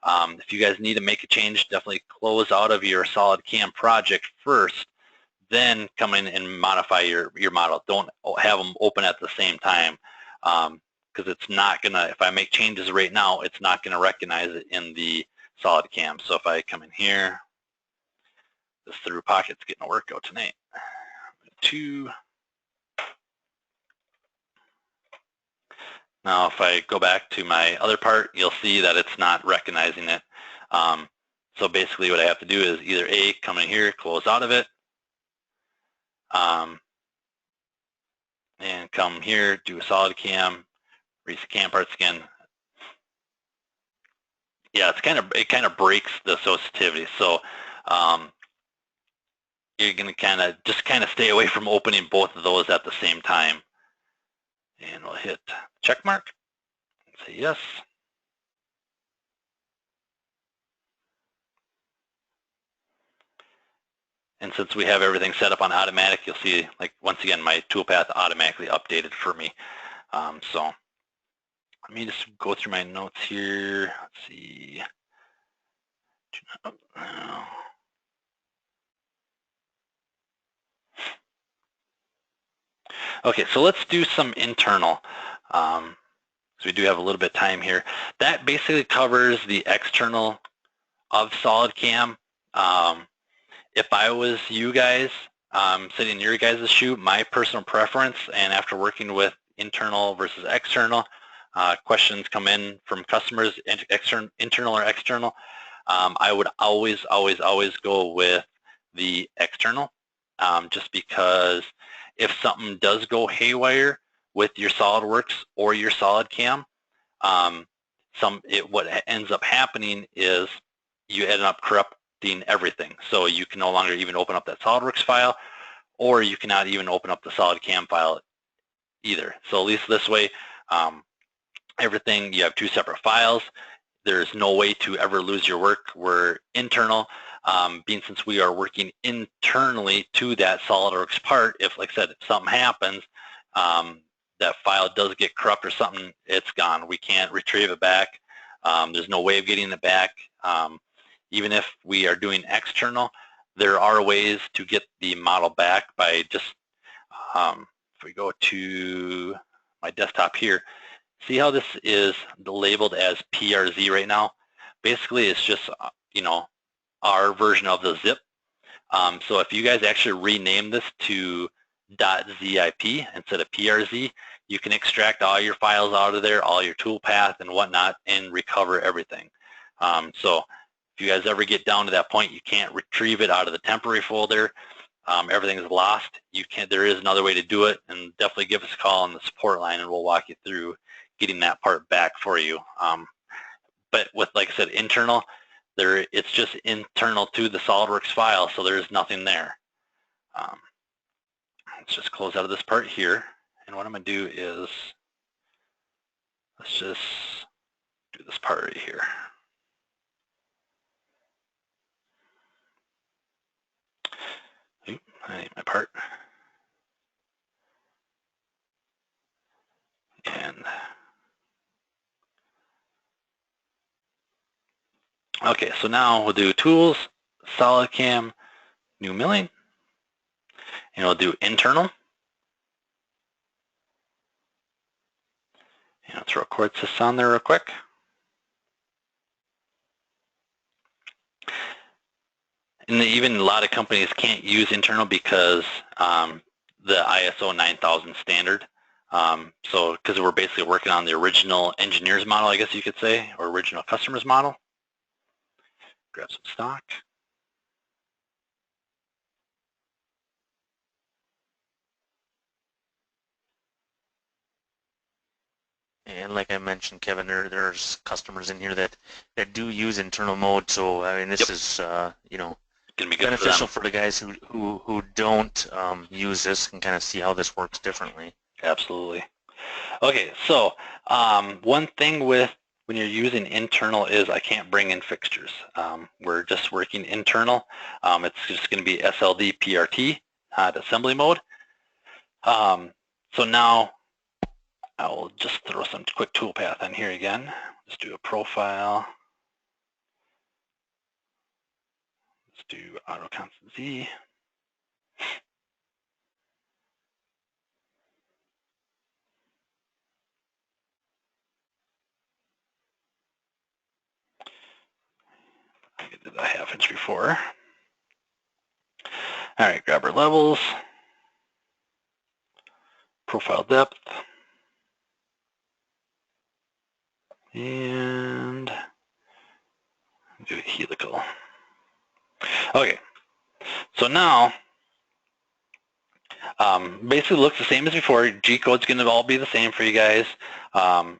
if you guys need to make a change, definitely close out of your SolidCAM project first, then come in and modify your model. Don't have them open at the same time because it's not going to, if I make changes right now, it's not going to recognize it in the SolidCAM. So if I come in here, this through pocket's getting a workout tonight. 2. Now if I go back to my other part, you'll see that it's not recognizing it. So basically what I have to do is either A, come in here, close out of it, and come here, do a SolidCAM, reach the CAM parts again. Yeah, it kind of breaks the associativity. So you're going to just stay away from opening both of those at the same time. And we'll hit check mark, say yes. And since we have everything set up on automatic, you'll see, like, once again, my toolpath automatically updated for me. So let me just go through my notes here. Let's see. Okay, so let's do some internal. So we do have a little bit of time here. That basically covers the external of SolidCAM. If I was you guys, sitting in your guys' shoe, my personal preference, and after working with internal versus external, questions come in from customers, internal or external, I would always go with the external, just because if something does go haywire with your SolidWorks or your SolidCAM, what ends up happening is you end up corrupting everything. So you can no longer even open up that SolidWorks file, or you cannot even open up the SolidCAM file either. So at least this way, everything, you have 2 separate files. There's no way to ever lose your work. We're internal, since we are working internally to that SolidWorks part. If, like I said, if something happens, that file does get corrupt or something, it's gone. We can't retrieve it back. There's no way of getting it back. Even if we are doing external, there are ways to get the model back by just, if we go to my desktop here, see how this is labeled as PRZ right now? Basically, it's just, our version of the zip. So if you guys actually rename this to .zip instead of PRZ, you can extract all your files out of there, all your toolpath and whatnot, and recover everything. So if you guys ever get down to that point, you can't retrieve it out of the temporary folder, everything is lost, there is another way to do it, and definitely give us a call on the support line and we'll walk you through getting that part back for you. But with, like I said, internal, it's just internal to the SolidWorks file, so there's nothing there. Let's just close out of this part here, and what I'm going to do is, let's just do this part right here. Oop, I need my part. And okay, so now we'll do Tools, SolidCAM, New Milling, and we'll do Internal. And I'll throw a quartz on there real quick. And even a lot of companies can't use internal because the ISO 9000 standard. So because we're basically working on the original engineer's model, I guess you could say, or original customer's model. Grab some stock. And like I mentioned, Kevin, there's customers in here that do use internal mode. So I mean, this is Gonna be good beneficial for the guys who don't use this and kind of see how this works differently. Absolutely. Okay, so one thing with when you're using internal is I can't bring in fixtures. We're just working internal. It's just going to be SLD PRT, not assembly mode. So now I will just throw some quick toolpath in here again. Let's do a profile. Let's do auto constant Z. I did a half inch before. All right, grab our levels, profile depth, and do a helical. Okay, so now basically looks the same as before. G-code's going to all be the same for you guys.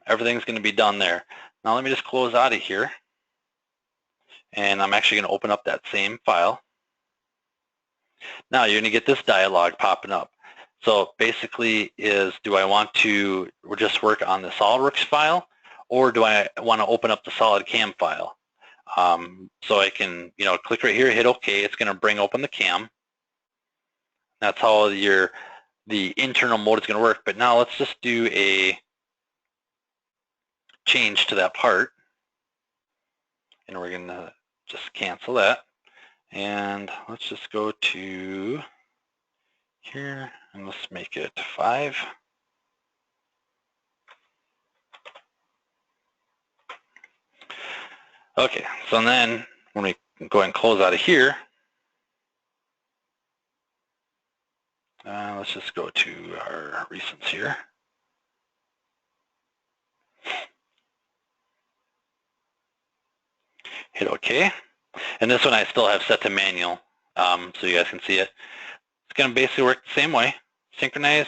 Everything's going to be done there. Now let me just close out of here, and I'm actually going to open up that same file. Now you're going to get this dialog popping up. So basically is, do I want to just work on the SolidWorks file, or do I want to open up the SolidCAM file? So I can, click right here, hit OK. It's going to bring open the CAM. That's how the internal mode is going to work. But now let's just do a change to that part, and we're going to just cancel that. And let's just go to here, and let's make it 5. Okay, so then when we go and close out of here, let's just go to our recents here. Hit OK. And this one I still have set to manual, so you guys can see it. It's going to basically work the same way. Synchronize,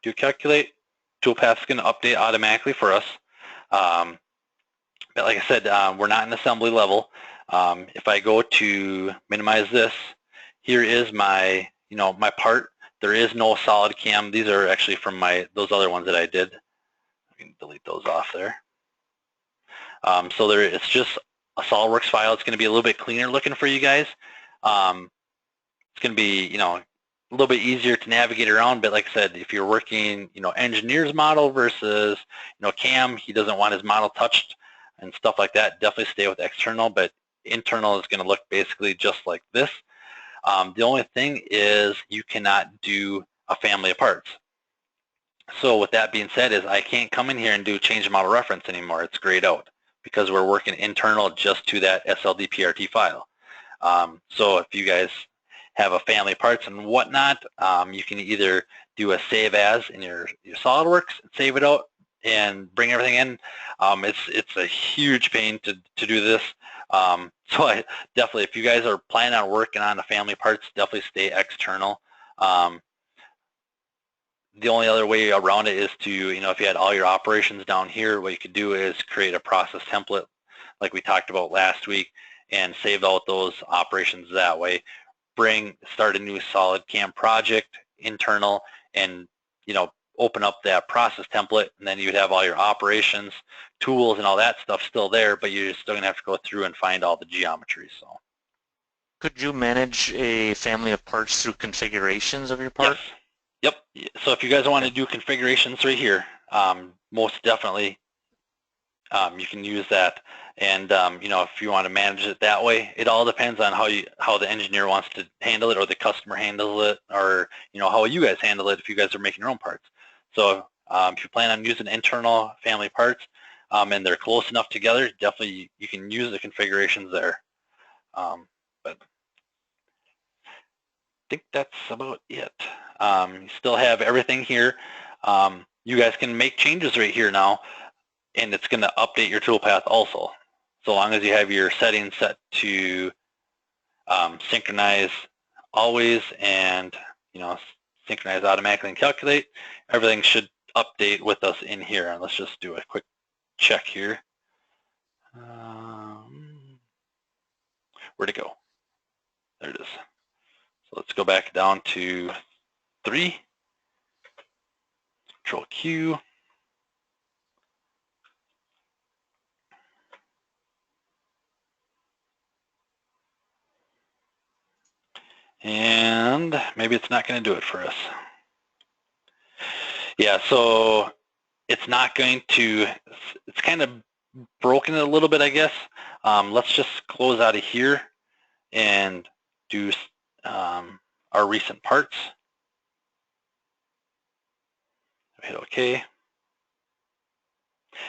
do calculate. Toolpath is going to update automatically for us. But like I said, we're not in assembly level. If I go to minimize this, here is my, my part. There is no SolidCAM. These are actually from those other ones that I did. I can delete those off there. So it's just a SolidWorks file. It's going to be a little bit cleaner looking for you guys. It's going to be, a little bit easier to navigate around. But like I said, if you're working, engineer's model versus, CAM, he doesn't want his model touched and stuff like that. Definitely stay with external, but internal is going to look basically just like this. The only thing is you cannot do a family of parts. So with that being said is I can't come in here and do change model reference anymore. It's grayed out because we're working internal just to that SLD PRT file. So if you guys have a family of parts and whatnot, you can either do a save as in your SolidWorks and save it out and bring everything in. It's a huge pain to do this. So I definitely, if you guys are planning on working on the family parts, definitely stay external. The only other way around it is to, if you had all your operations down here, what you could do is create a process template like we talked about last week and save out those operations that way. Start a new SolidCAM project, internal, and, open up that process template, and then you'd have all your operations, tools, and all that stuff still there, but you're still going to have to go through and find all the geometry. So, could you manage a family of parts through configurations of your part? Yes. Yep. So if you guys want to do configurations right here, most definitely you can use that. And if you want to manage it that way, it all depends on how the engineer wants to handle it, or the customer handles it, or how you guys handle it if you guys are making your own parts. So if you plan on using internal family parts and they're close enough together, definitely you can use the configurations there. But I think that's about it. You still have everything here. You guys can make changes right here now, and it's going to update your toolpath also. So long as you have your settings set to synchronize always and synchronize automatically and calculate, everything should update with us in here. And let's just do a quick check here. Where'd it go? There it is. So let's go back down to 3. Control Q. And maybe it's not going to do it for us. Yeah, so it's not going to, it's kind of broken it a little bit, I guess. Let's just close out of here and do our recent parts. Hit OK.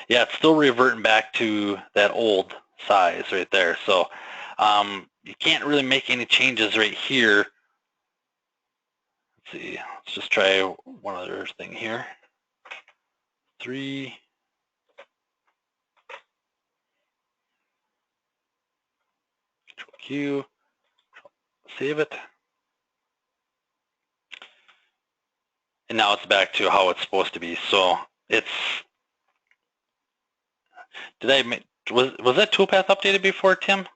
Yeah, it's still reverting back to that old size right there. So you can't really make any changes right here. Let's see. Let's just try one other thing here. 3. Control Q. Save it. And now it's back to how it's supposed to be. So it's, was that Toolpath updated before, Tim?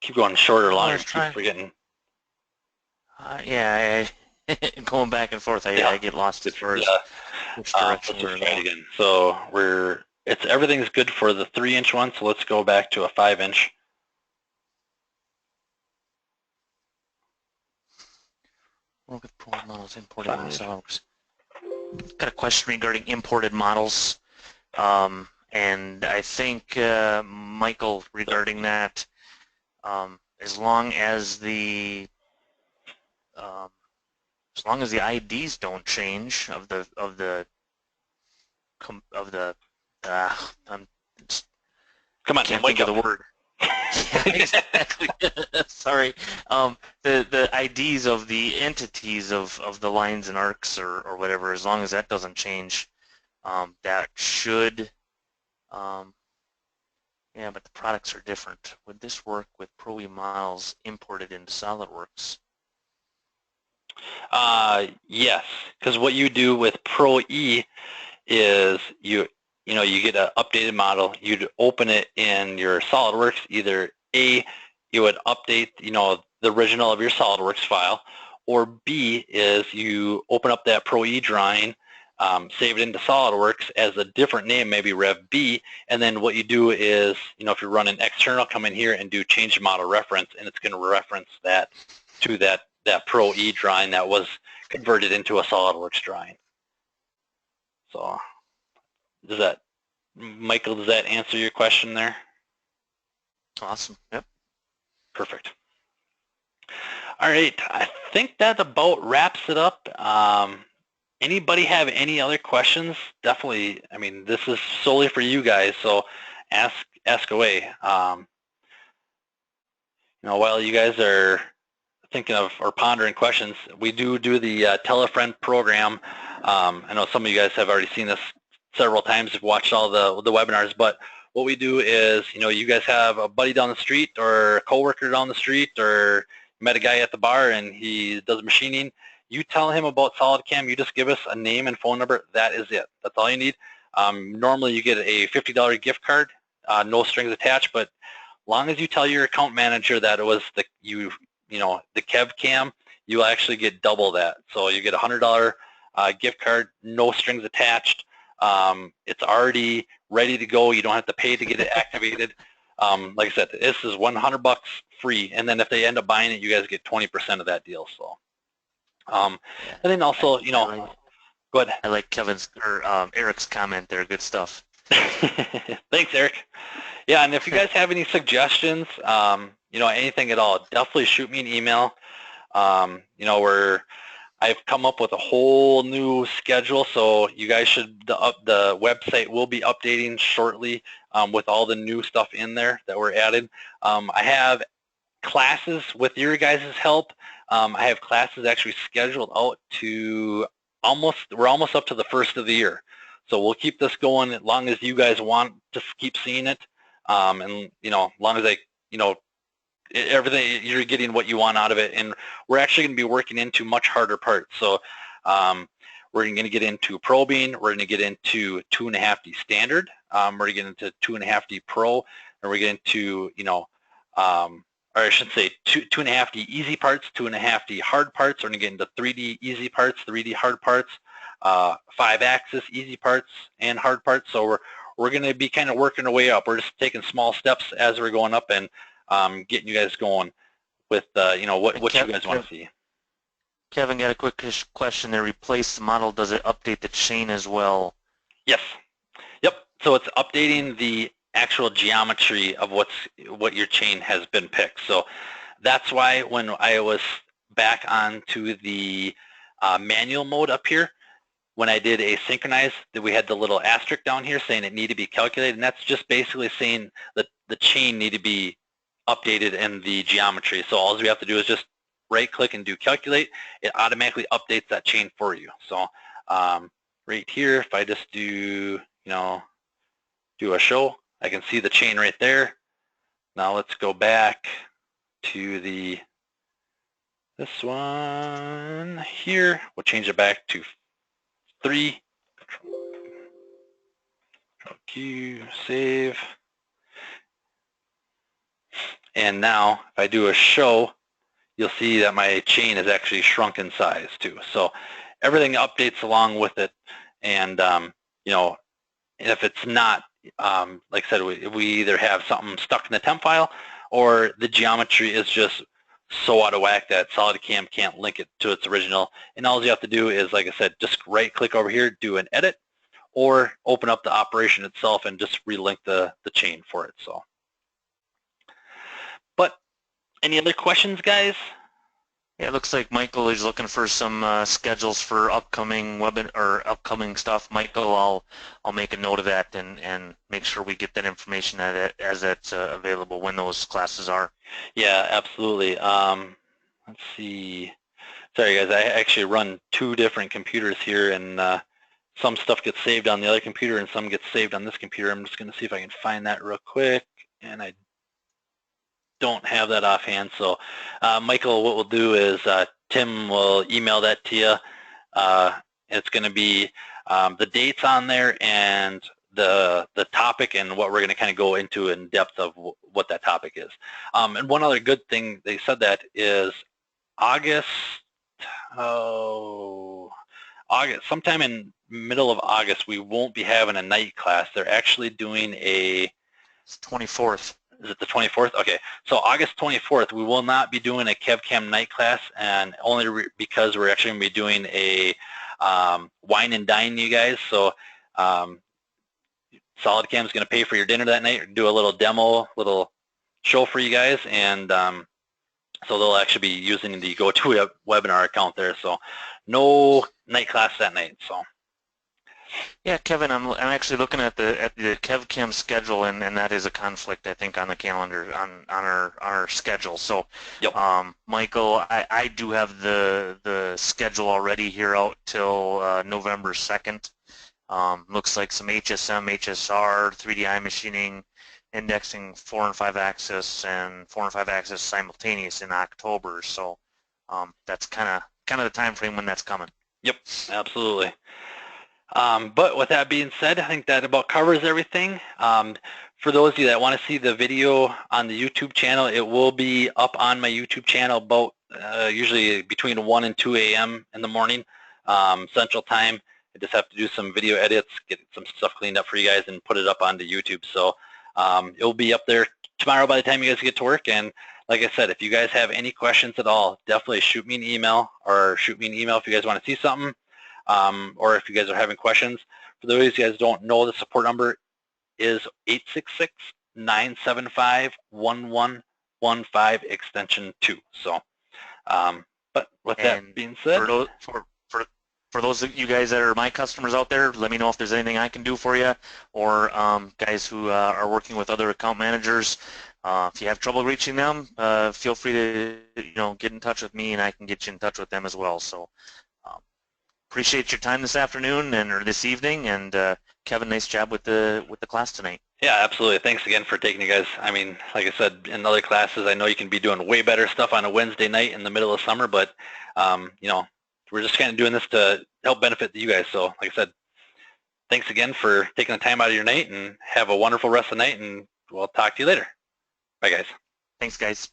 Keep going shorter, longer, keep forgetting. Yeah, going back and forth, I get lost as far as which direction we're going. Again. So everything's good for the 3-inch one, so let's go back to a 5-inch. Work with pro models imported in SolidWorks. Got a question regarding imported models, and I think Michael, regarding that, as long as the IDs don't change of the come on, Tim, wake up. The word. Yeah, exactly. Sorry. The IDs of the entities of the lines and arcs or whatever, as long as that doesn't change, that should. Yeah, but the products are different. Would this work with Pro E models imported into SolidWorks? Yes, because what you do with Pro E is you get an updated model. You'd open it in your SolidWorks. Either A, you would update the original of your SolidWorks file, or B is you open up that Pro E drawing, save it into SolidWorks as a different name, maybe Rev B, and then what you do is, if you're running external, come in here and do change model reference, and it's going to reference that to that Pro E drawing that was converted into a SolidWorks drawing. So, Michael, does that answer your question there? Awesome. Yep. Perfect. All right, I think that about wraps it up. Anybody have any other questions? Definitely, I mean, this is solely for you guys, so ask away. While you guys are thinking of or pondering questions, we do the Tell a Friend program. I know some of you guys have already seen this several times, have watched all the webinars, but what we do is, you guys have a buddy down the street or a coworker down the street, or you met a guy at the bar and he does machining. You tell him about SolidCAM, you just give us a name and phone number, that is it. That's all you need. Normally you get a $50 gift card, no strings attached, but long as you tell your account manager that it was the KevCAM, you actually get double that. So you get a $100 gift card, no strings attached. It's already ready to go. You don't have to pay to get it activated. Like I said, this is $100 free, and then if they end up buying it, you guys get 20% of that deal. So, and then also, go ahead. I like Kevin's or Eric's comment there. Good stuff. Thanks, Eric. Yeah, and if you guys have any suggestions, anything at all, definitely shoot me an email. I've come up with a whole new schedule, so you guys should, the website will be updating shortly with all the new stuff in there that were added. I have classes with your guys' help. I have classes actually scheduled out to we're almost up to the first of the year. So we'll keep this going as long as you guys want to keep seeing it. And, as long as everything, you're getting what you want out of it, and we're actually going to be working into much harder parts. So we're going to get into probing, we're going to get into 2.5D standard, we're going to get into 2.5D pro, and we're going to, or I should say 2.5D easy parts, 2.5D hard parts, we're going to get into 3D easy parts, 3D hard parts, 5-axis easy parts and hard parts. So we're going to be kind of working our way up. We're just taking small steps as we're going up and getting you guys going with you know, what you guys want to see. Kevin, got a quick question there. Replace the model, does it update the chain as well? Yes. Yep. So it's updating the actual geometry of what your chain has been picked. So that's why when I was back onto the manual mode up here, when I did a synchronize, that we had the little asterisk down here saying it needed to be calculated, and that's just basically saying that the chain need to be updated in the geometry. So all we have to do is just right-click and do calculate. It automatically updates that chain for you. So right here, if I just do, you know, do a show, I can see the chain right there. Now let's go back to this one here. We'll change it back to 3. Q, save. And now if I do a show, you'll see that my chain is actually shrunk in size too. So everything updates along with it. And you know, if it's not, like I said, we either have something stuck in the temp file, or the geometry is just so out of whack that SolidCAM can't link it to its original. And all you have to do is, like I said, just right-click over here, do an edit, or open up the operation itself and just relink the chain for it. So, but any other questions, guys? Yeah, it looks like Michael is looking for some schedules for upcoming upcoming stuff. Michael, I'll make a note of that and make sure we get that information as it's available when those classes are. Yeah, absolutely. Let's see. Sorry, guys. I actually run 2 different computers here, and some stuff gets saved on the other computer and some gets saved on this computer. I'm just going to see if I can find that real quick, and I don't have that offhand. So Michael, what we'll do is Tim will email that to you. It's going to be the dates on there and the topic and what we're going to kind of go into in depth of what that topic is. And one other good thing they said that is August, sometime in middle of August, we won't be having a night class. They're actually doing It's 24th. Is it the 24th? Okay, so August 24th, we will not be doing a KevCAM night class, and only because we're actually going to be doing a wine and dine, you guys. So SolidCAM is going to pay for your dinner that night, do a little demo, little show for you guys, and so they'll actually be using the GoToWebinar account there. So no night class that night. So. Yeah, Kevin, I'm actually looking at the KevCAM schedule, and that is a conflict, I think, on the calendar on our schedule. So, yep. Michael, I do have the schedule already here out till November 2nd. Looks like some HSM, HSR, 3DI machining, indexing 4 and 5 axis and 4 and 5 axis simultaneous in October. So that's kind of the time frame when that's coming. Yep, absolutely. But with that being said, I think that about covers everything. For those of you that want to see the video on the YouTube channel, it will be up on my YouTube channel about usually between 1 and 2 a.m. in the morning, Central Time. I just have to do some video edits, get some stuff cleaned up for you guys, and put it up onto YouTube. So it will be up there tomorrow by the time you guys get to work. And like I said, if you guys have any questions at all, definitely shoot me an email, if you guys want to see something. Or if you guys are having questions. For those of you guys who don't know, the support number is 866-975-1115 extension 2. So, but with that being said, for those of you guys that are my customers out there, let me know if there's anything I can do for you, or guys who are working with other account managers. If you have trouble reaching them, feel free to get in touch with me, and I can get you in touch with them as well. So. Appreciate your time this afternoon or this evening, and Kevin, nice job with the class tonight. Yeah, absolutely. Thanks again for taking you guys. I mean, like I said, in other classes, I know you can be doing way better stuff on a Wednesday night in the middle of summer, but we're just kind of doing this to help benefit you guys. So, like I said, thanks again for taking the time out of your night, and have a wonderful rest of the night, and we'll talk to you later. Bye, guys. Thanks, guys.